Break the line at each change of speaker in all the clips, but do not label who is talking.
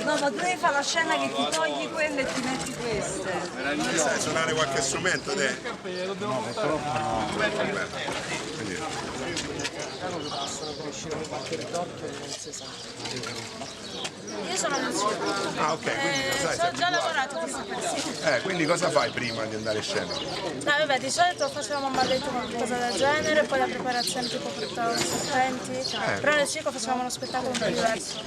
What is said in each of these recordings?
No, ma tu devi fare la scena che ti togli quelle e ti metti queste.
Sai suonare qualche strumento te?
No, purtroppo no.
Io sono musicista.
Ah, ok, quindi lo sai,
Ho già lavorato con questi pezzi.
quindi cosa fai prima di andare in scena?
No, vabbè, di solito facevamo un balletto o qualcosa del genere, poi la preparazione tipo portavamo i serpenti, però nel circo facevamo uno spettacolo un po' diverso.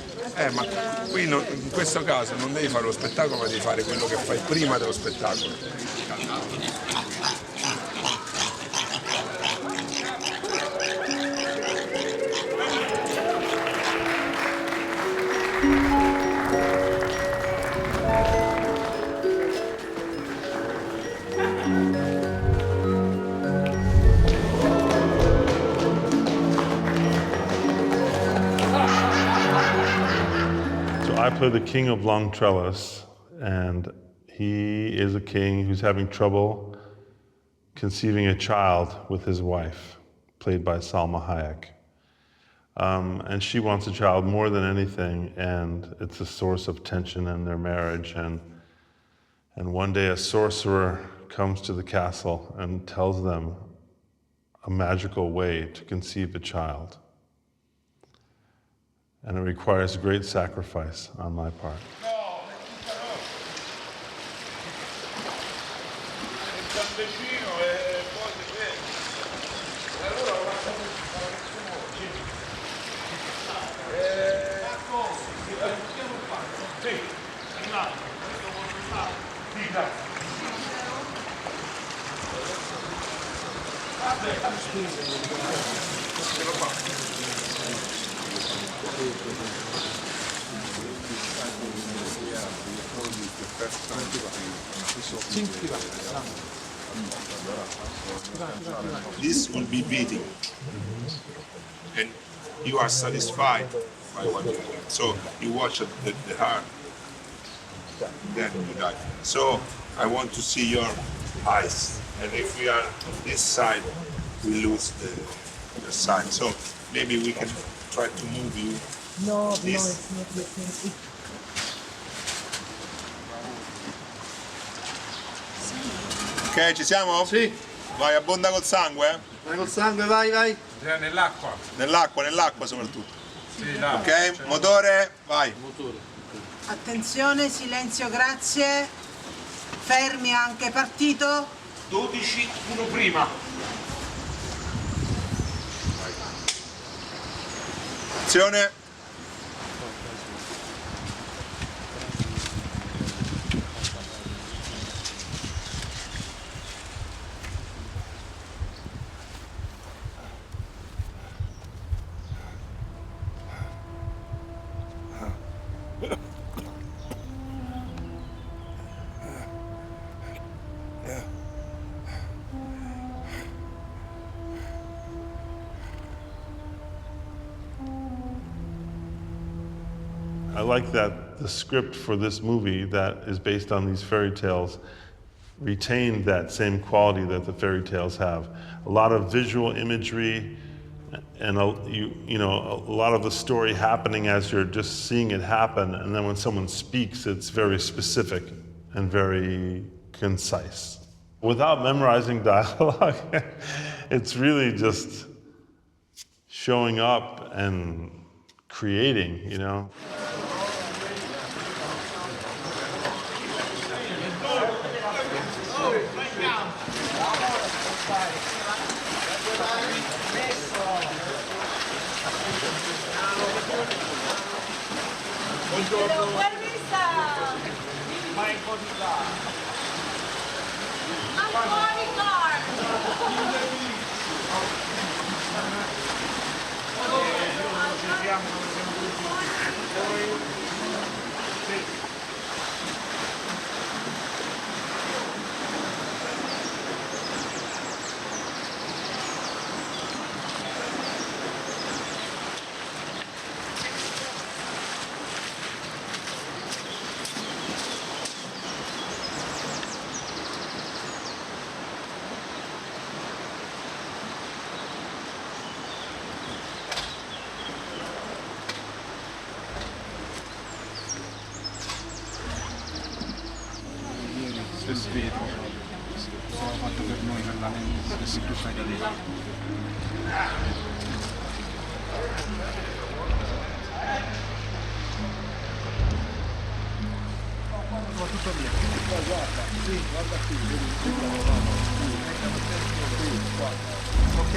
Ma qui in questo caso non devi fare lo spettacolo, ma devi fare quello che fai prima dello spettacolo.
I play the king of long trellis, and he is a king who's having trouble conceiving a child with his wife, played by Salma Hayek. And she wants a child more than anything, and it's a source of tension in their marriage. And one day a sorcerer comes to the castle and tells them a magical way to conceive a child. And it requires great sacrifice on my part.
This will be beating, and you are satisfied by what you do. So you watch the heart, then you die. So I want to see your eyes, and if we are on this side, we lose the side. So maybe we can try to move you.
No,
this.
no, it's not the same.
Ok, ci siamo?
Sì.
Vai, abbonda col sangue,
Vai col sangue, vai, vai.
Nell'acqua.
Nell'acqua soprattutto.
Sì, là.
Ok, motore, vai.
Attenzione, silenzio, grazie. Fermi anche, partito.
12, uno prima.
Azione.
I like that the script for this movie that is based on these fairy tales retained that same quality that the fairy tales have. A lot of visual imagery and a lot of the story happening as you're just seeing it happen, and then when someone speaks, it's very specific and very concise. Without memorizing dialogue, it's really just showing up and creating, you know?
vetro proprio. È stato fatto per noi, per la mente, che tu fai da te. Tutto via. Guarda, sì, guarda qui, vedi, ok?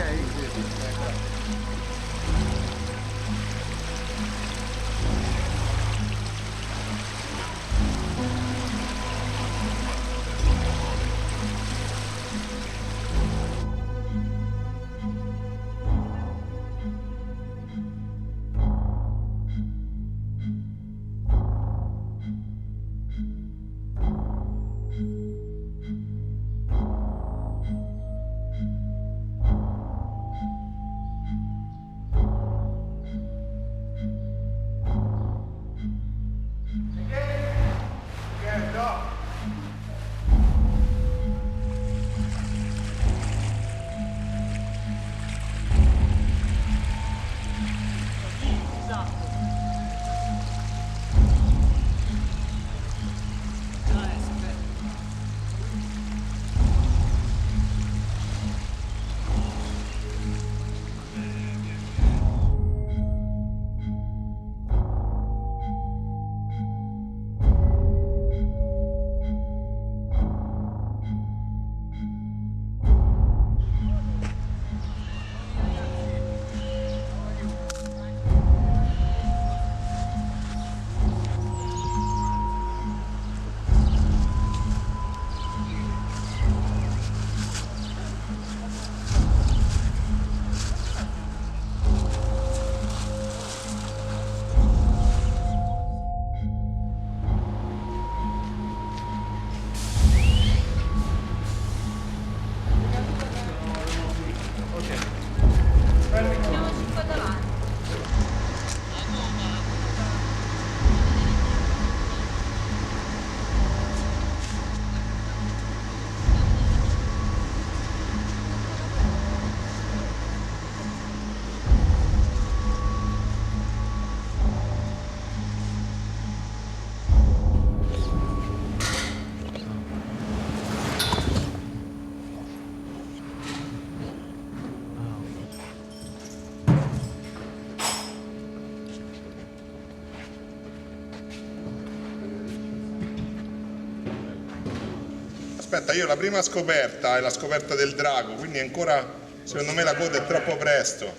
Aspetta, io la prima scoperta è la scoperta del drago, quindi ancora, secondo me la coda è troppo presto.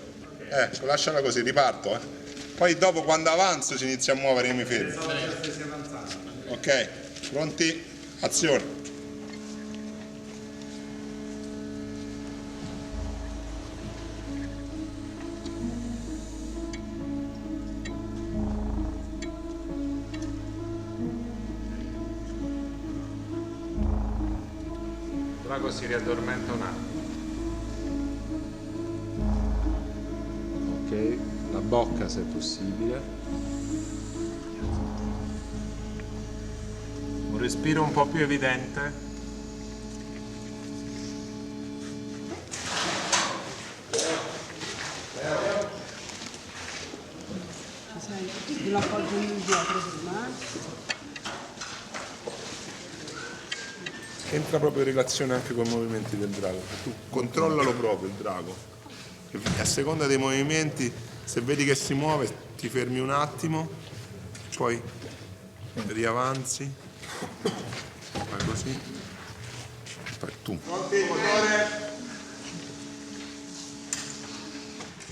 Lasciala così, riparto. Poi dopo quando avanzo si inizia a muovere, io mi fermo. Ok, pronti? Azione.
Il drago si riaddormenta un attimo. Ok, la bocca se è possibile. Un respiro un po' più evidente.
Lo appoggio indietro prima.
Entra proprio in relazione anche con i movimenti del drago. Tu controllalo proprio il drago. E a seconda dei movimenti, se vedi che si muove, ti fermi un attimo, poi riavanzi, fai così, poi tu. Pronti, motore?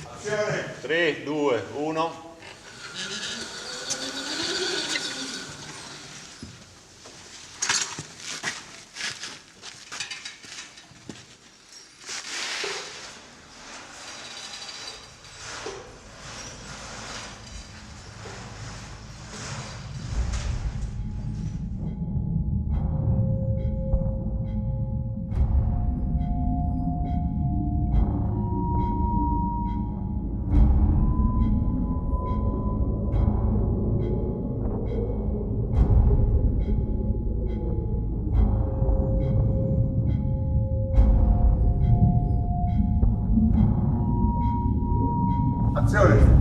Azione!
3, 2, 1.
Azione!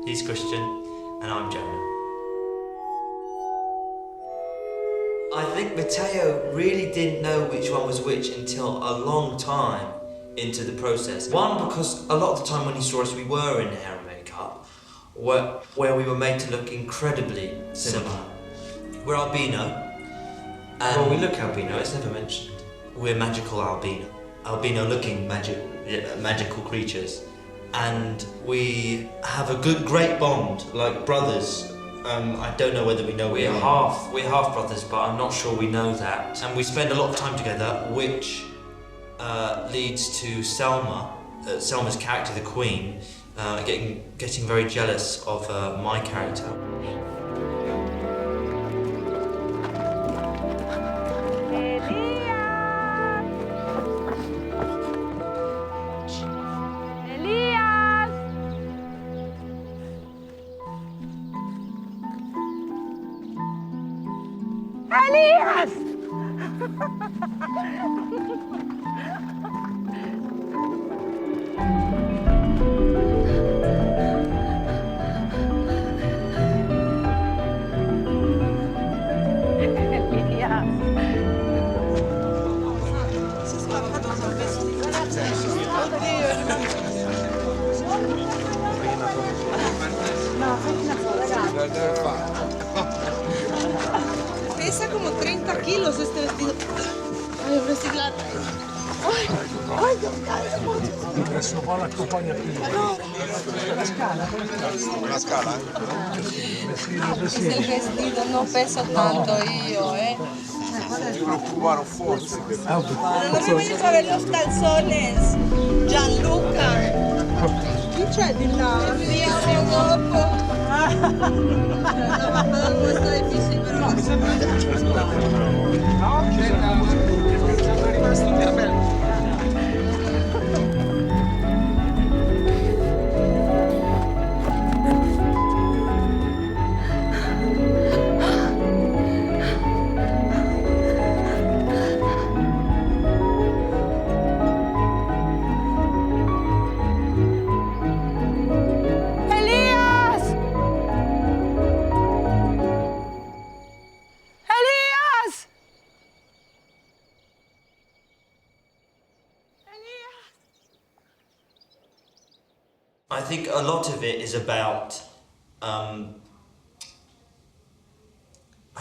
He's Christian, and I'm Jonah. I think Matteo really didn't know which one was which until a long time into the process. One, because a lot of the time when he saw us, we were in hair and makeup, where we were made to look incredibly similar. We're albino. Well, we look albino, it's never mentioned. We're magical albino-looking magical creatures. And we have a great bond, like brothers. I don't know whether we know we're half brothers, but I'm not sure we know that. And we spend a lot of time together, which leads to Selma's character, the Queen, getting very jealous of my character.
Elias! Pesa como 30 kilos este vestido. Ay, un reciclado. Ay, Dios mío.
Adesso qua l'accompagna più. La scala?
Una scala?
Il vestito non peso tanto io,
Ti preoccupare forse.
Pero no me vayas a ver los calzones, Gianluca. Chi c'è di là? Vediamo dopo. La bajada no está difícil, pero no se
I think a lot of it is about, I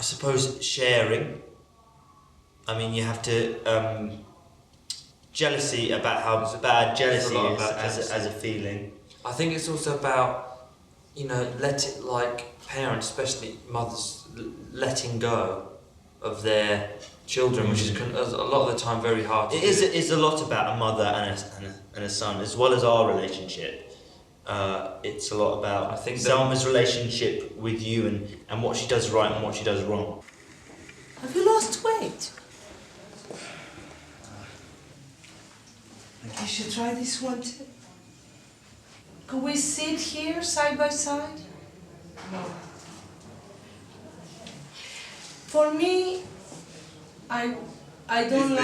suppose, sharing. I mean, you have to, jealousy, about how bad jealousy is as a feeling. I think it's also about, parents, especially mothers, letting go of their children, which is a lot of the time very hard to do. It is a lot about a mother and a son, as well as our relationship. It's a lot about, I think, Selma's relationship with you and what she does right and what she does wrong.
Have you lost weight? You should try this one too. Could we sit here side by side? No. For me, I don't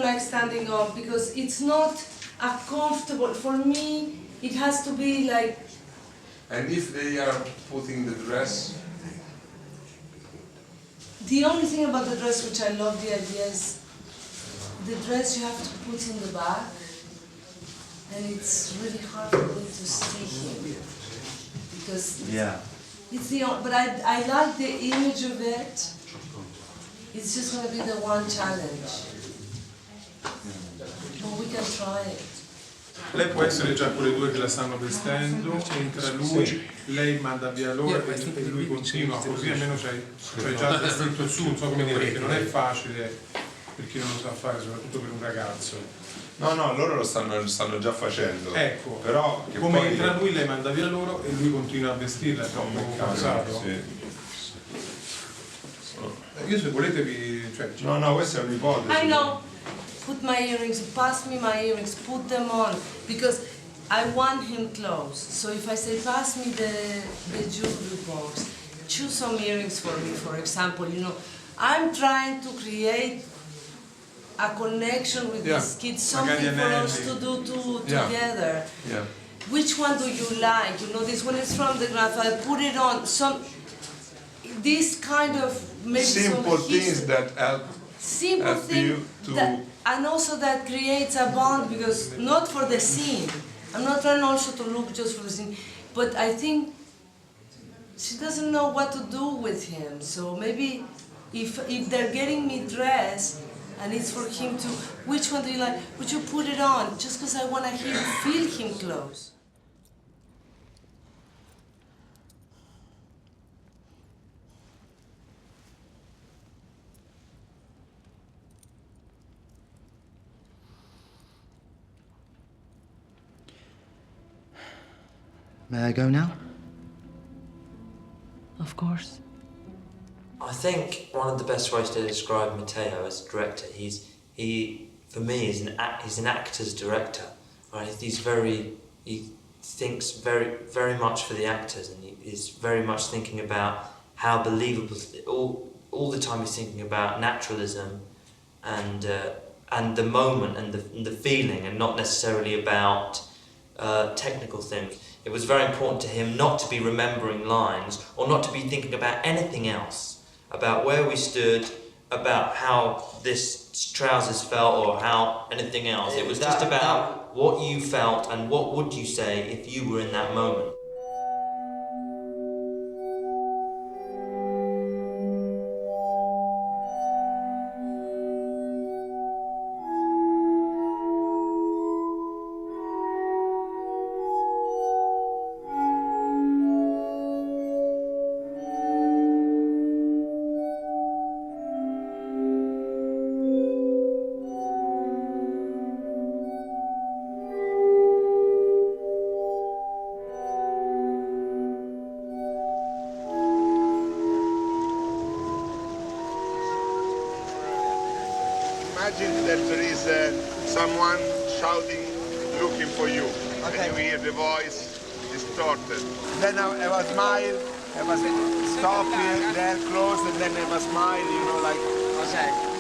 like standing up because it's not a comfortable. For me, it has to be like.
And if they are putting the dress?
The only thing about the dress which I love the idea is the dress you have to put in the back, and it's really hard for me to see here because it's the but I like the image of it. It's just going to be the one challenge, but we can try it.
Lei può essere già quelle due che la stanno vestendo, entra lui, lei manda via loro e lui continua così, almeno c'hai già il vestito su, non so come dire, che non è facile per chi non lo sa fare, soprattutto per un ragazzo.
No, loro lo stanno già facendo.
Ecco,
però
come
poi...
entra lui, lei manda via loro e lui continua a vestirla, è troppo cansato.
Sì.
Io se volete vi...
No, questa è un'ipotesi.
I know. Put my earrings, pass me my earrings, put them on, because I want him close. So if I say, pass me the jewelry box, choose some earrings for me, for example, I'm trying to create a connection with this kid, something for us to do together.
Yeah.
which one do you like? You know, this one is from the grandfather, put it on. This kind of maybe
simple
some
things that help
thing
you to...
and also that creates a bond, because not for the scene. I'm not trying also to look just for the scene, but I think she doesn't know what to do with him. So maybe if they're getting me dressed and it's for him to, which one do you like? Would you put it on? Just because I want to feel him close.
May I go now?
Of course.
I think one of the best ways to describe Matteo as a director, for me, he's an actor's director. Right? He thinks very much for the actors, and he is very much thinking about how believable. All the time he's thinking about naturalism, and the moment and the feeling, and not necessarily about technical things. It was very important to him not to be remembering lines or not to be thinking about anything else, about where we stood, about how this trousers felt or how anything else. It was just about what you felt and what would you say if you were in that moment.
Imagine that there is someone shouting, looking for you, and you hear the voice distorted. Then I was smile, I was stop here, there, close, and then I was smile, you know, like... Okay.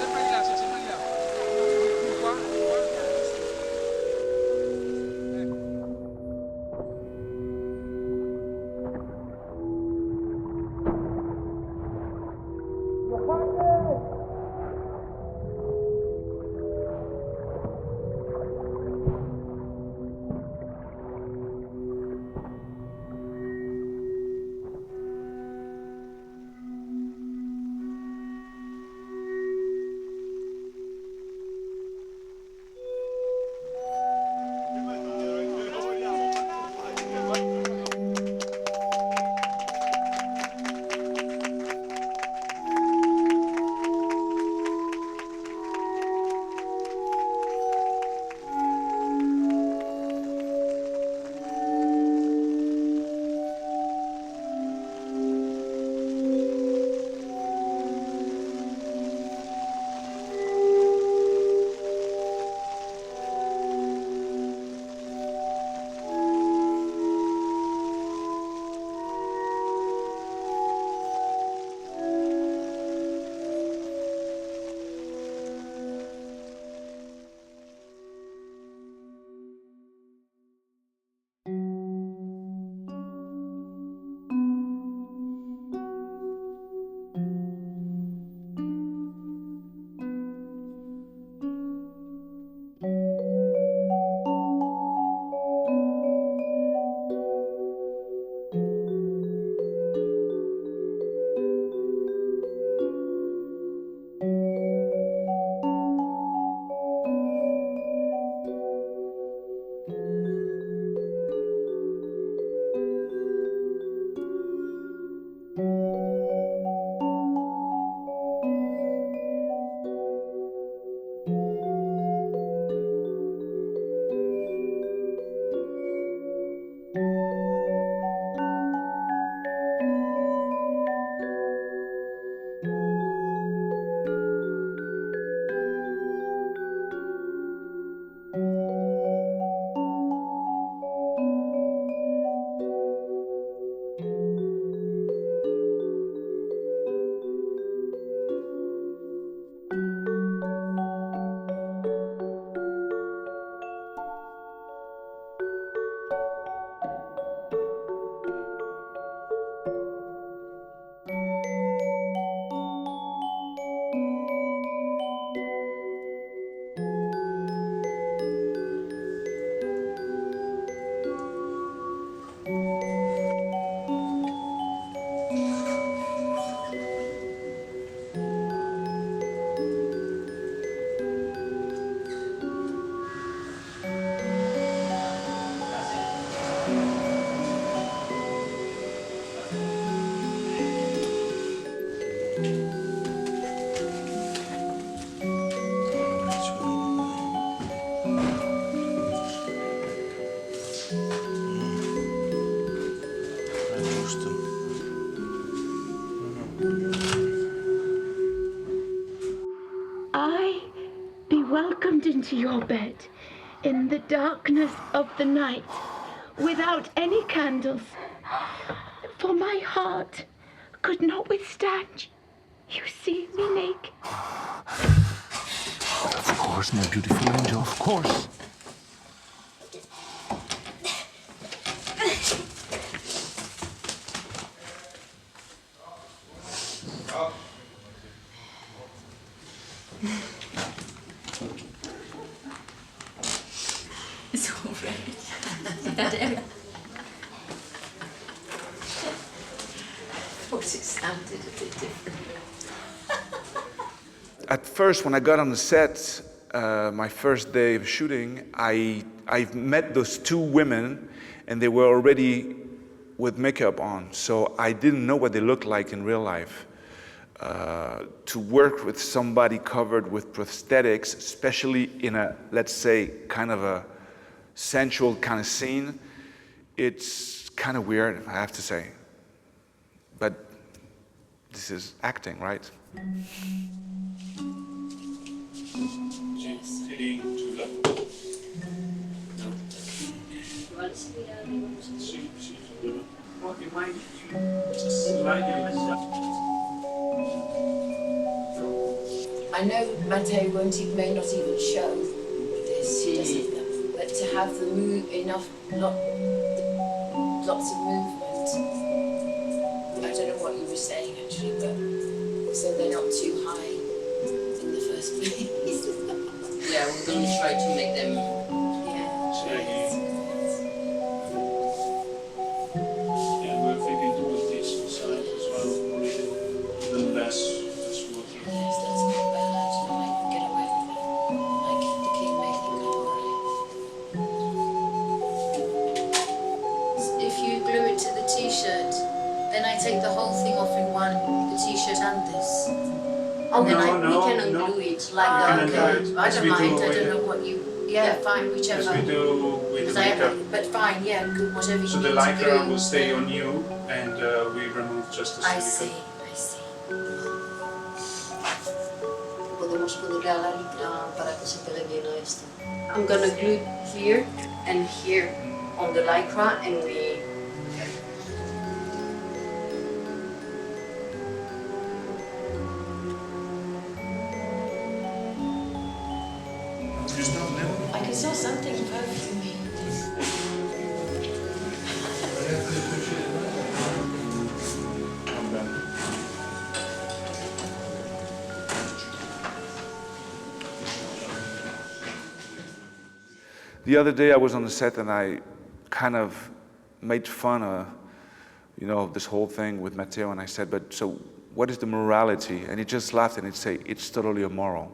climbed into your bed in the darkness of the night without any candles, for my heart could not withstand you see me naked.
Of course, my beautiful angel, of course.
It's all right. Thought it sounded a bit different.
At first, when I got on the set, my first day of shooting, I met those two women, and they were already with makeup on, so I didn't know what they looked like in real life. To work with somebody covered with prosthetics, especially in a, let's say, kind of a sensual kind of scene, it's kind of weird, I have to say. But this is acting, right?
I know Matteo may not even show this, but to have the lots of movement. I don't know what you were saying actually, but so they're not too high in the first place.
Yeah, we're going to try to make them.
Yeah, we're thinking to put this inside as well, really. A little less water.
Yes, that's not bad. I can get away with that. Like the king making If you glue it to the t-shirt, then I take the whole thing off in one, the t-shirt and this.
Oh,
then
we can undo it like that.
Okay, I don't mind. I don't know what you. Yeah, fine, whichever.
As we do with the makeup.
But fine, yeah, whatever you
So
need
the
to do.
lycra will stay on you, and we remove just the
I
silicone.
see.
Podemos ponerle a la licra para que se pegue bien a esto. I'm gonna glue here and here on the lycra, and we.
I can smell something perfumey.
The other day I was on the set and I kind of made fun of, this whole thing with Matteo, and I said, but so what is the morality? And he just laughed and he'd say, it's totally immoral.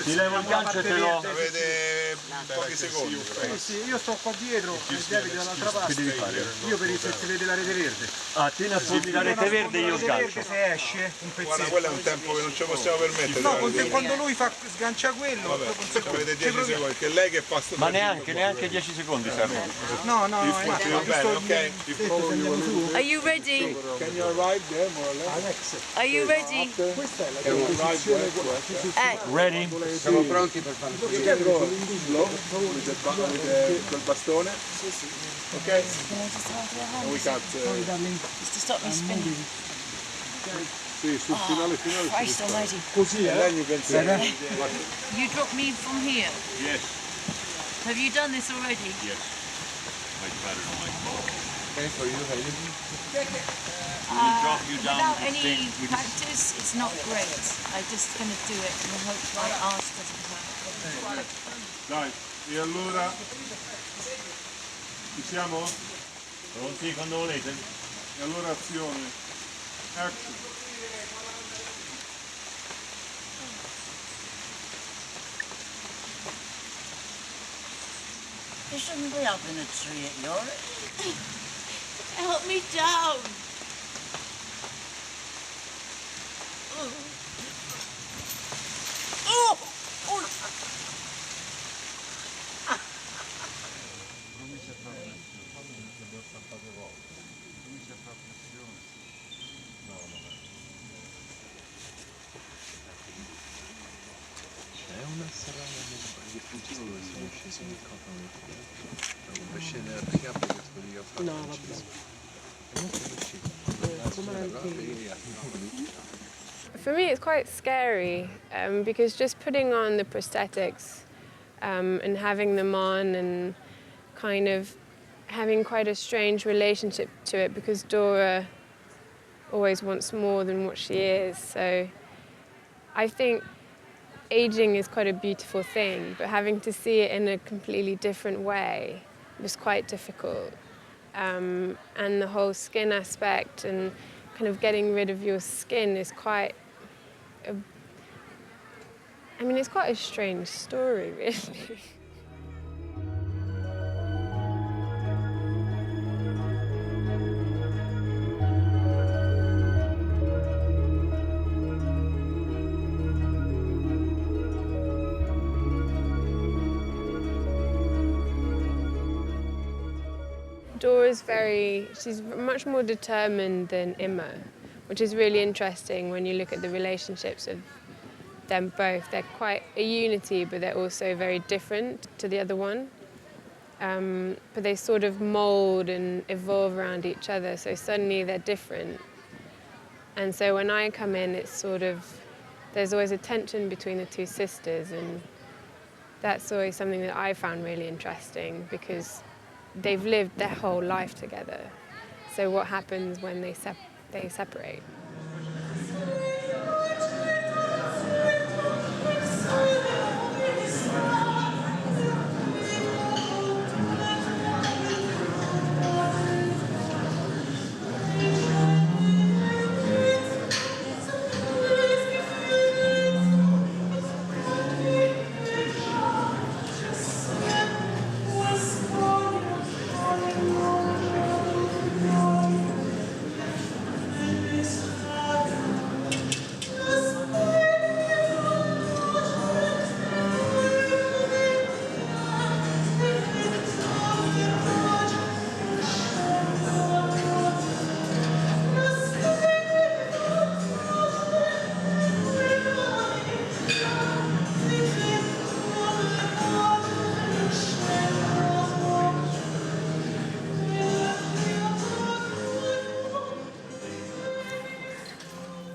Ti levo il gancio e te lo...
Avete pochi secondi.
Sì, io sto qua dietro e Davide dall'altra parte.
Che devi fare?
Io per se si vede la rete verde.
Ah, te ne affondi la rete verde e io sgancio.
Se esce un pezzetto.
Guarda, quello è un tempo che non ce lo possiamo permettere.
No, quando lui sgancia quello...
Vabbè, avete 10 secondi, che lei che fa sto...
Ma neanche 10 secondi servono.
No,
Va bene, ok.
Are you ready?
Can you arrive there more or less?
Are you ready?
Questa è la posizione...
Ready?
Siamo pronti per fare il
Col bastone?
Sì, sì.
Ok?
Can I just hold your hand?
And we got,
Just to stop me spinning.
sì, sul finale
Christ almighty.
Così, then you can say.
You drop me from here.
Yes.
Have you done this already?
Yes. Much better than my fault.
Okay, so you have
Drop you down
Without
with the
any
thing, with
practice, it's not great. I'm just going to do it and hope my arse doesn't hurt.
Dai, e allora ci siamo?
Pronti quando volete?
E allora azione. Action.
You shouldn't be up in a tree at your age.
Help me down. Oh! Oh!
Comincia a fare pressione, l'abbiamo tante volte. Comincia a fare pressione. No,
C'è una serranda nel rifugio dove sono scesi nel cotone per scendere a pick up perché quelli che ho fatto
No,
For me, it's quite scary because just putting on the prosthetics and having them on and kind of having quite a strange relationship to it because Dora always wants more than what she is. So I think aging is quite a beautiful thing, but having to see it in a completely different way was quite difficult. And the whole skin aspect and kind of getting rid of your skin is quite it's quite a strange story, really. Dora's she's much more determined than Emma, which is really interesting when you look at the relationships of them both. They're quite a unity, but they're also very different to the other one. But they sort of mold and evolve around each other, so suddenly they're different. And so when I come in, it's sort of, there's always a tension between the two sisters, and that's always something that I found really interesting because they've lived their whole life together. So what happens when they separate?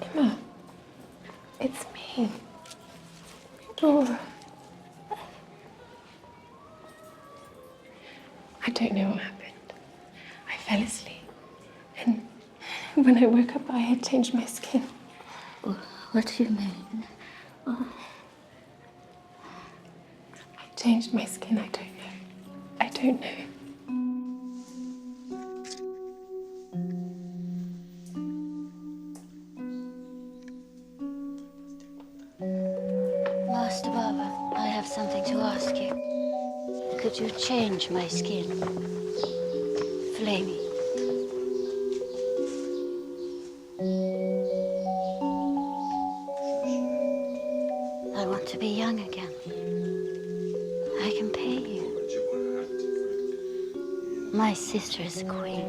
Emma, it's me, Dora. I don't know what happened. I fell asleep, and when I woke up, I had changed my skin.
What do you mean? Oh.
I changed my skin, I don't know. I don't know.
Master Baba, I have something to ask you. Could you change my skin? Flamey. I want to be young again. I can pay you. My sister is a queen.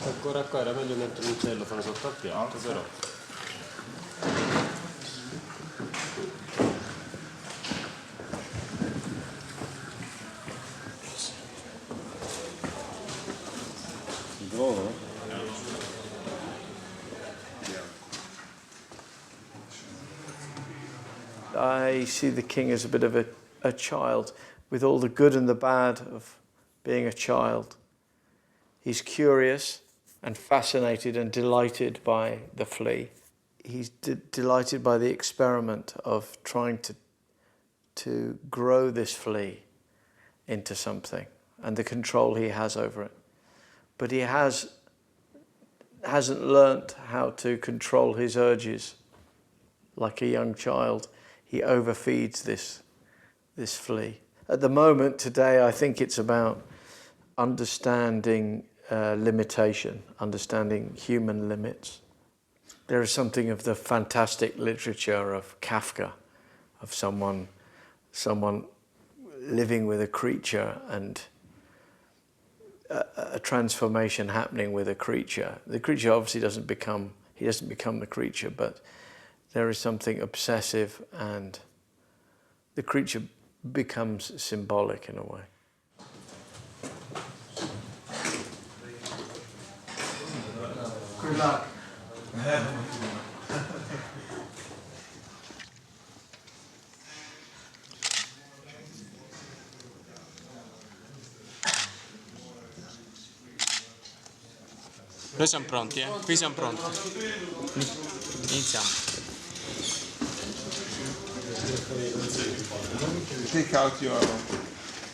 Ancora qua era meglio mettere un cellofono sotto al piatto, però. Buono?
I see the king as a bit of a child, with all the good and the bad of being a child. He's curious and fascinated and delighted by the flea. He's delighted by the experiment of trying to grow this flea into something and the control he has over it. But he hasn't learnt how to control his urges like a young child. He overfeeds this flea. At the moment, today, I think it's about understanding limitation, understanding human limits. There is something of the fantastic literature of Kafka, of someone living with a creature and a transformation happening with a creature. The creature obviously doesn't become the creature, but there is something obsessive and the creature becomes symbolic in a way.
Good luck.
Noi siamo pronti, Qui siamo pronti. Iniziamo.
Take out your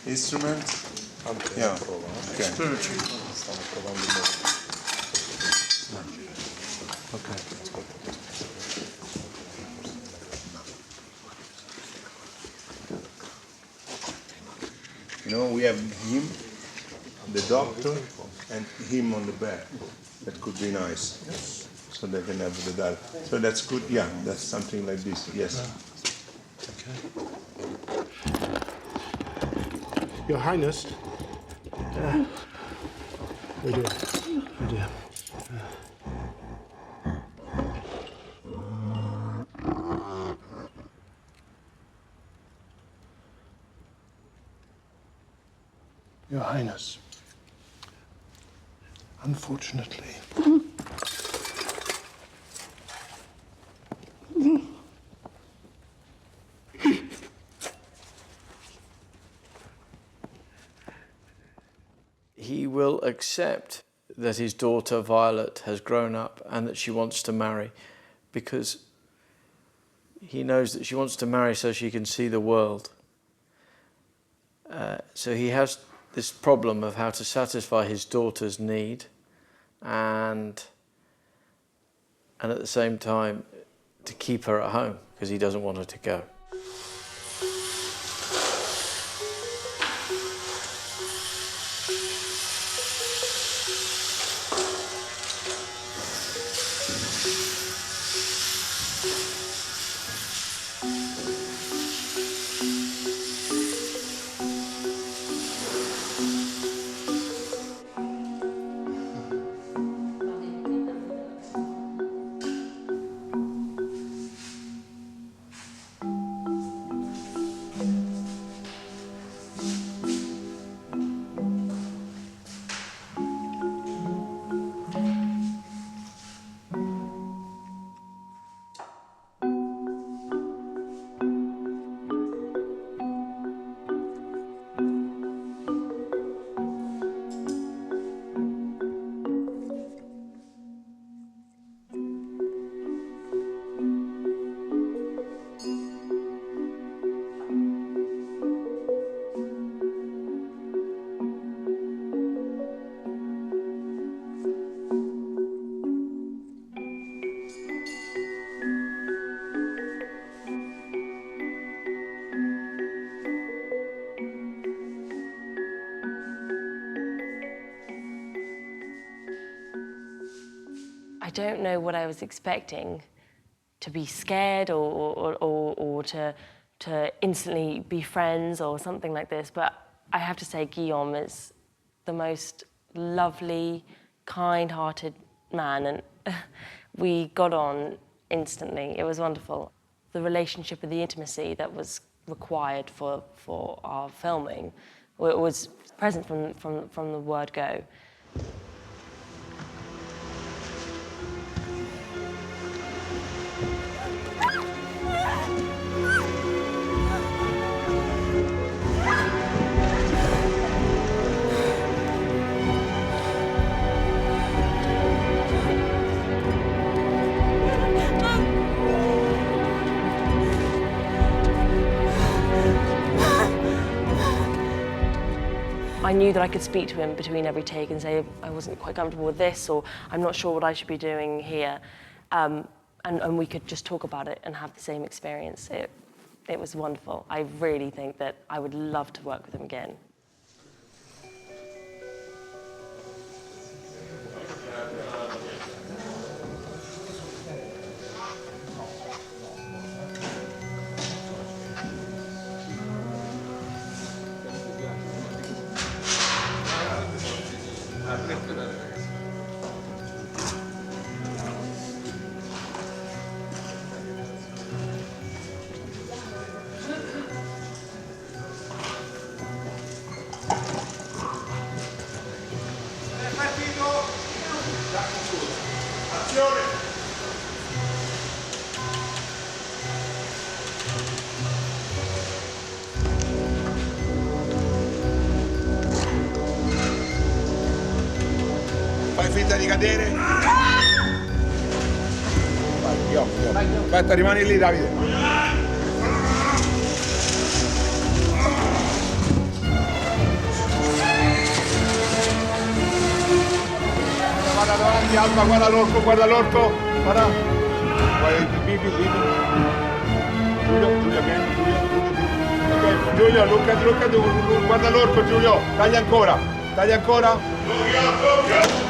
instrument. Yeah. Okay.
Spiritual.
Stiamo provando il modo.
Okay.
You know, we have him, the doctor, and him on the back. That could be nice. So they can have the dial. So that's good. Yeah, that's something like this. Yes.
Okay. Your Highness. Oh dear. Oh dear. Your Highness. Unfortunately.
He will accept that his daughter Violet has grown up and that she wants to marry because he knows that she wants to marry so she can see the world. So he has this problem of how to satisfy his daughter's need and at the same time to keep her at home because he doesn't want her to go.
I don't know what I was expecting, to be scared or to
to instantly be friends or something like this, but I have to say Guillaume is the most lovely, kind-hearted man, and we got on instantly. It was wonderful. The relationship and the intimacy that was required for our filming was present from the word go. I knew that I could speak to him between every take and say I wasn't quite comfortable with this, or I'm not sure what I should be doing here. And we could just talk about it and have the same experience. It was wonderful. I really think that I would love to work with him again.
Fai finta di cadere. Vai, io. Aspetta, rimani lì, Davide. Guarda davanti, Alba, guarda l'orco, guarda. Guarda, Bibi. Giulio, vieni, Giulio. Giulio, Luca, guarda l'orco, Giulio. Taglia ancora. Luca.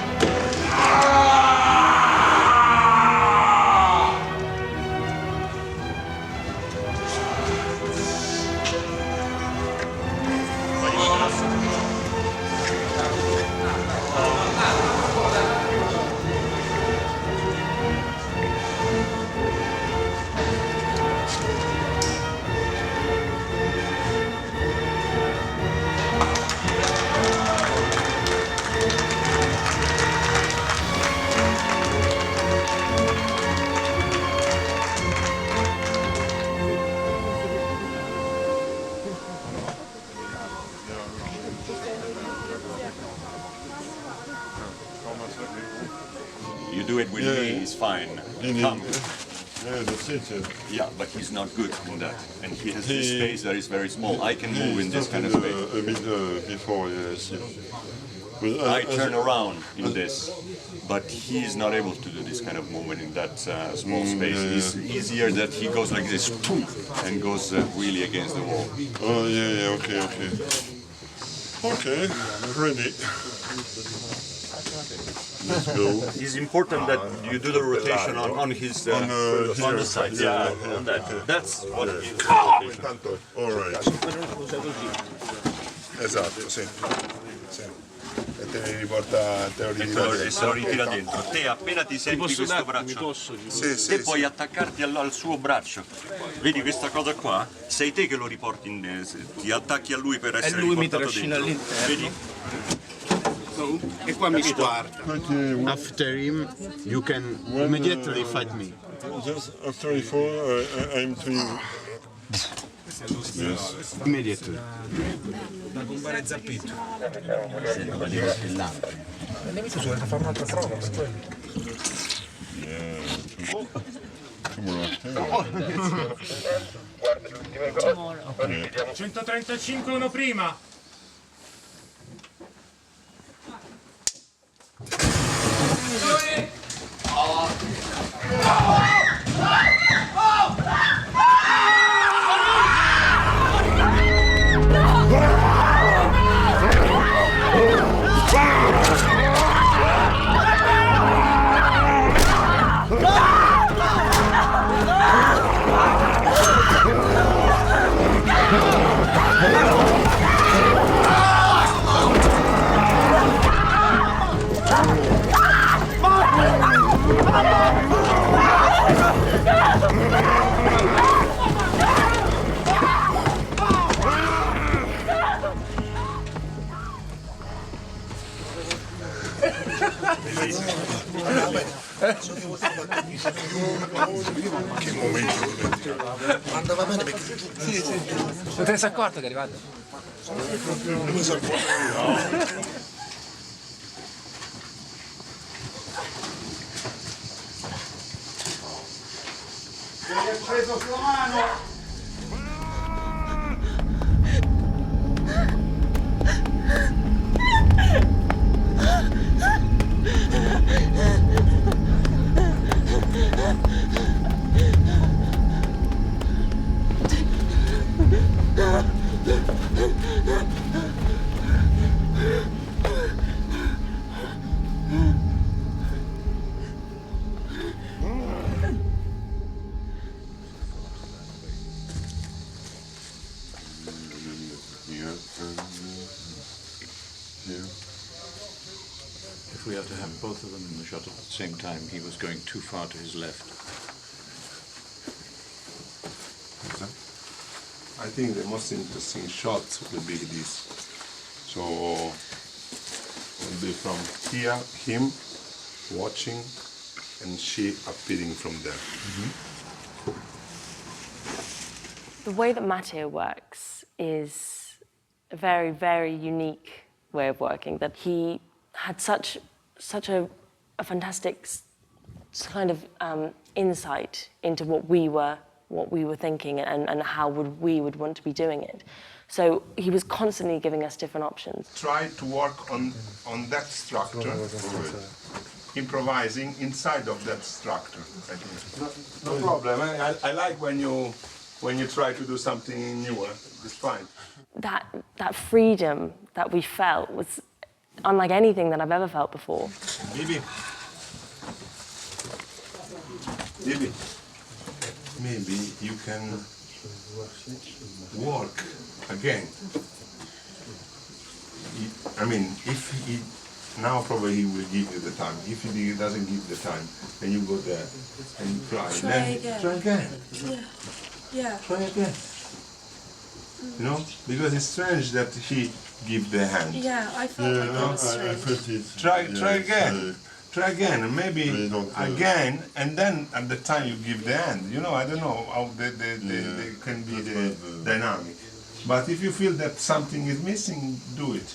You do it with me, it's fine. Come.
Yeah, that's it.
Yeah, but he's not good in that. And he has this space that is very small. I can move in this kind of space.
A bit before, yes. But,
I turn around in this, but he is not able to do this kind of movement in that small space. It's easier that he goes like this, and goes really against the wall.
Oh, yeah, okay. Okay, ready. Let's go.
It's important that you do the rotation on his on the side. Yeah, on that. That's what it is.
All right.
Esatto, sì. E te li riporta, te lo
ritira dentro. Te appena ti senti questo braccio, te puoi attaccarti al suo braccio. Vedi questa cosa qua? Sei te che lo riporti ti attacchi a lui per essere riportato dentro. Vedi?
E qua mi sguarda. After him, you can immediately fight me.
Just after he fall, I'm to you. Yes.
Immediately.
Da bombare zappito. L'inizio volete fare un'altra prova per quello.
135 uno prima.
Che momento.
Andava bene perché... Sì. Non te ne sei accorto che è arrivato?
Non mi sono accorto.
Sei acceso sulla mano!
If we had to have both of them in the shot at the same time, he was going too far to his left.
I think the most interesting shots will be this. So will be from here, him watching, and she appearing from there.
The way that Matteo works is a very, very unique way of working, that he had such a fantastic kind of insight into what we were thinking and how we would want to be doing it. So he was constantly giving us different options.
Try to work on that structure, improvising inside of that structure. I think. No problem. I like when you try to do something new. It's fine.
That freedom that we felt was unlike anything that I've ever felt before.
Bibi, maybe you can work again. I mean, if he, now probably he will give you the time. If he doesn't give the time, then you go there and you try.
Try
then
again.
Try again.
Yeah.
Try again. You know, because it's strange that he give the hand.
Yeah, I felt like that was strange.
Try again. Try again, and maybe again, and then at the time you give the hand. You know, I don't know how they can be the dynamic. But if you feel that something is missing, do it.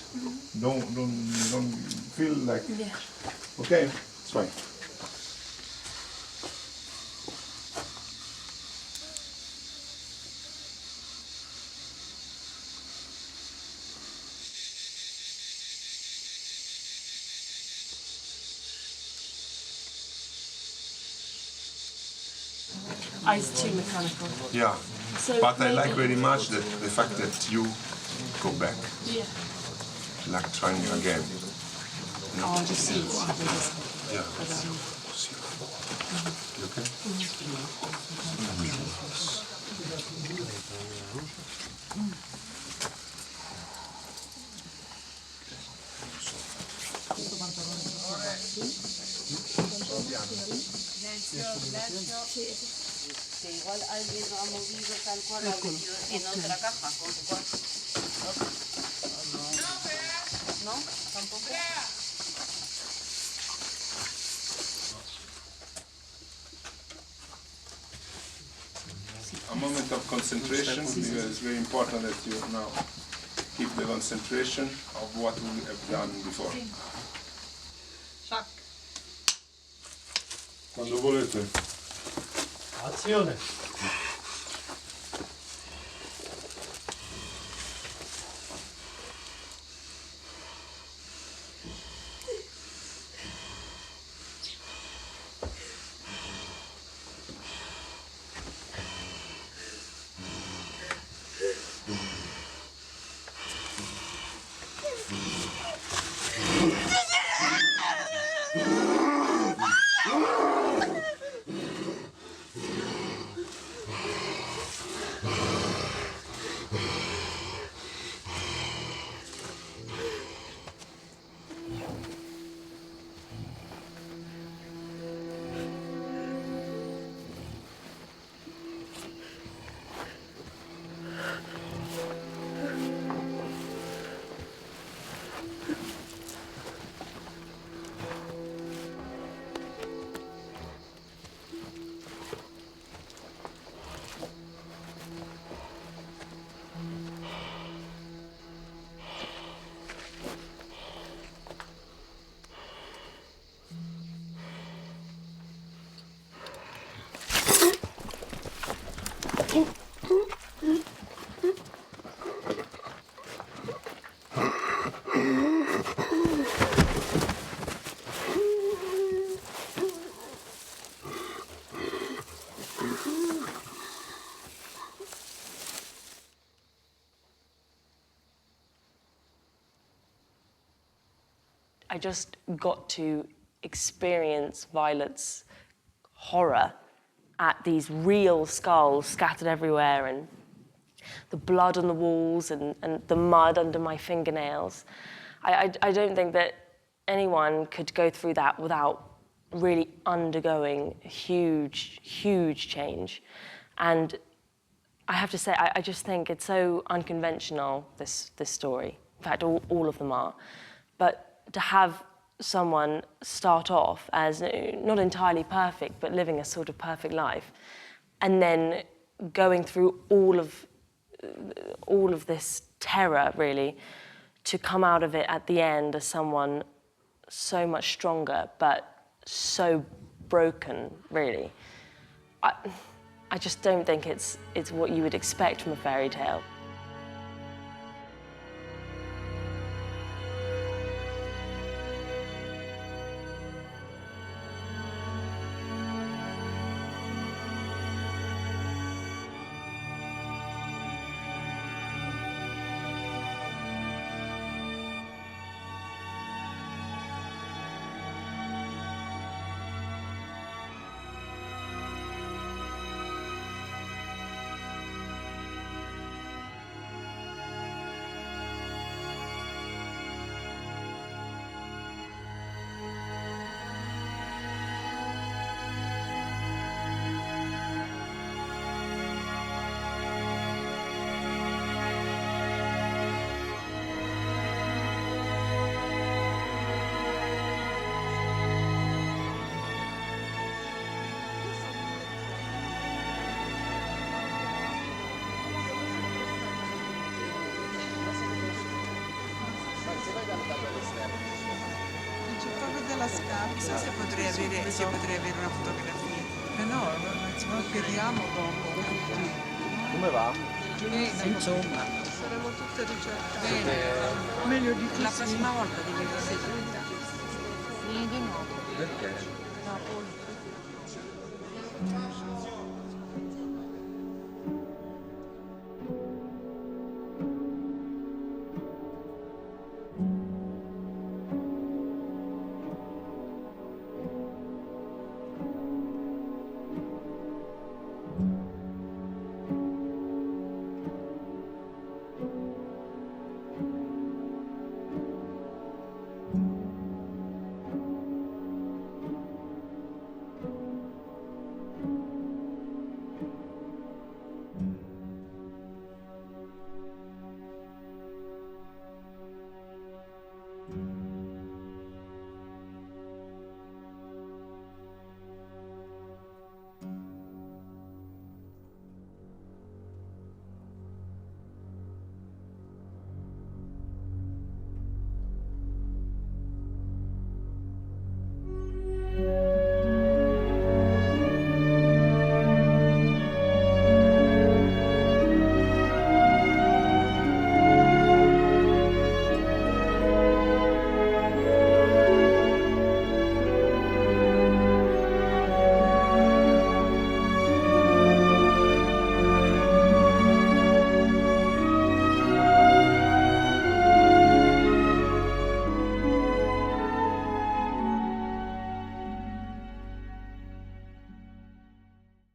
Don't feel like.
Yeah.
Okay, it's fine.
It's too mechanical.
Yeah,
So
but I like
maybe-
very much the fact that you go back,
Yeah.
like trying again.
Oh, I just see it.
Yeah. You okay?
Que igual alguien lo ha movido tal cual, lo ha metido en otra caja. ¿No? ¿Tampoco?
A moment of concentration, because it's very important that you now keep the concentration of what we have done before. Quando volete.
Azione!
I just got to experience Violet's horror at these real skulls scattered everywhere, and the blood on the walls, and the mud under my fingernails. I don't think that anyone could go through that without really undergoing huge, huge change. And I have to say, I just think it's so unconventional, this story. In fact, all of them are. But to have someone start off as not entirely perfect, but living a sort of perfect life, and then going through all of this terror, really, to come out of it at the end as someone so much stronger, but so broken, really. I just don't think it's what you would expect from a fairy tale.
C'è proprio della scarpa. Chissà se potrei avere una fotografia. No, non chiediamo dopo.
Come va?
Insomma, saremo tutte ricercate. Bene, meglio di così. La prossima volta devi vedere.